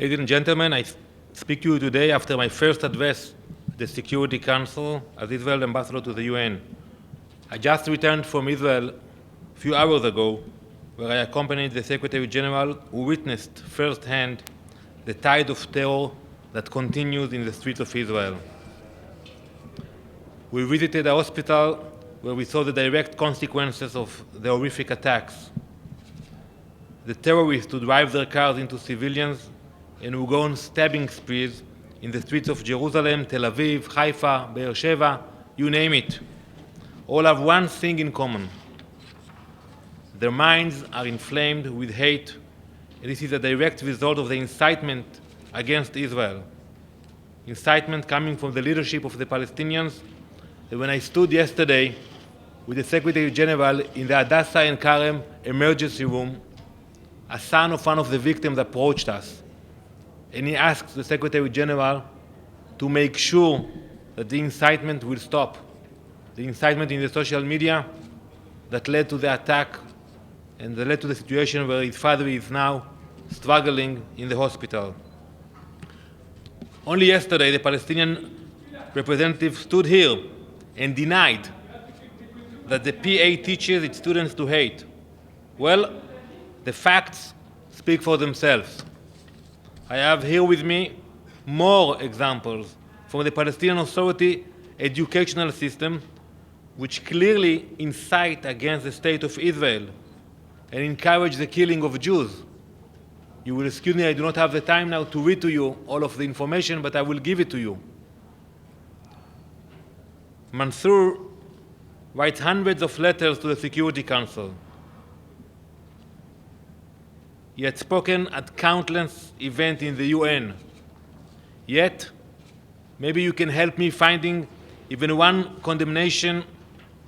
Ladies and gentlemen, I speak to you today after my first address at the Security Council as Israel ambassador to the UN. I just returned from Israel a few hours ago, where I accompanied the Secretary General, who witnessed firsthand the tide of terror that continues in the streets of Israel. We visited a hospital where we saw the direct consequences of the horrific attacks. The terrorists who drive their cars into civilians and who go on stabbing sprees in the streets of Jerusalem, Tel Aviv, Haifa, Be'er Sheva, you name it, all have one thing in common. Their minds are inflamed with hate, and this is a direct result of the incitement against Israel. Incitement coming from the leadership of the Palestinians. And when I stood yesterday with the Secretary General in the Hadassah and Karem emergency room, a son of one of the victims approached us, and he asked the Secretary General to make sure that the incitement will stop. The incitement in the social media that led to the attack and that led to the situation where his father is now struggling in the hospital. Only yesterday, the Palestinian representative stood here and denied that the PA teaches its students to hate. Well, the facts speak for themselves. I have here with me more examples from the Palestinian Authority educational system, which clearly incite against the state of Israel and encourage the killing of Jews. You will excuse me, I do not have the time now to read to you all of the information, but I will give it to you. Mansour writes hundreds of letters to the Security Council. He had spoken at countless events in the UN. Yet, maybe you can help me finding even one condemnation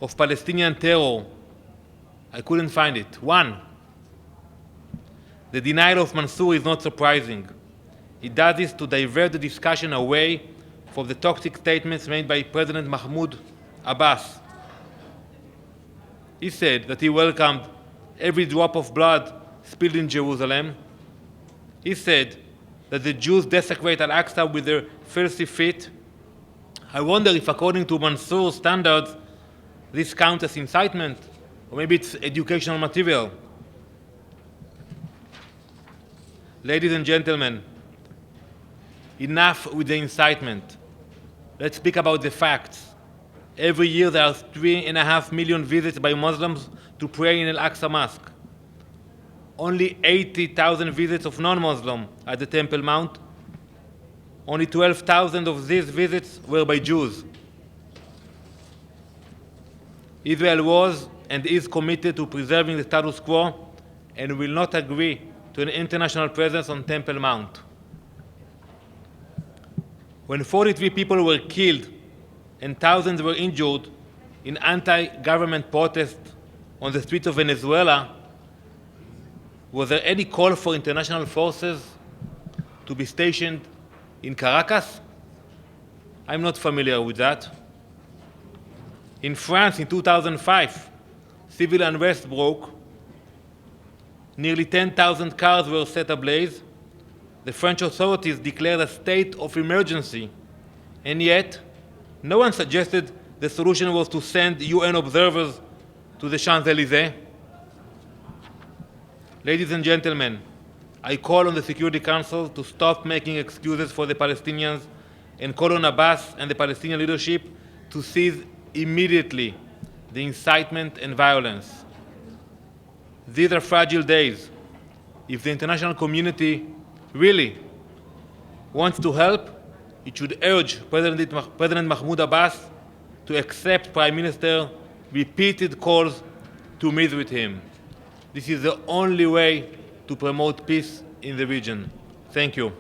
of Palestinian terror. I couldn't find it. One. The denial of Mansour is not surprising. He does this to divert the discussion away from the toxic statements made by President Mahmoud Abbas. He said that he welcomed every drop of blood spilled in Jerusalem. He said that the Jews desecrate Al-Aqsa with their filthy feet. I wonder if, according to Mansour's standards, this counts as incitement, or maybe it's educational material. Ladies and gentlemen, enough with the incitement. Let's speak about the facts. Every year there are 3.5 million visits by Muslims to pray in Al-Aqsa Mosque. Only 80,000 visits of non-Muslims at the Temple Mount. Only 12,000 of these visits were by Jews. Israel was and is committed to preserving the status quo and will not agree to an international presence on Temple Mount. When 43 people were killed and thousands were injured in anti-government protests on the streets of Venezuela, was there any call for international forces to be stationed in Caracas? I'm not familiar with that. In France in 2005, civil unrest broke. Nearly 10,000 cars were set ablaze. The French authorities declared a state of emergency, and yet no one suggested the solution was to send UN observers to the Champs-Élysées. Ladies and gentlemen, I call on the Security Council to stop making excuses for the Palestinians and call on Abbas and the Palestinian leadership to cease immediately the incitement and violence. These are fragile days. If the international community really wants to help, it should urge President Mahmoud Abbas to accept Prime Minister's repeated calls to meet with him. This is the only way to promote peace in the region. Thank you.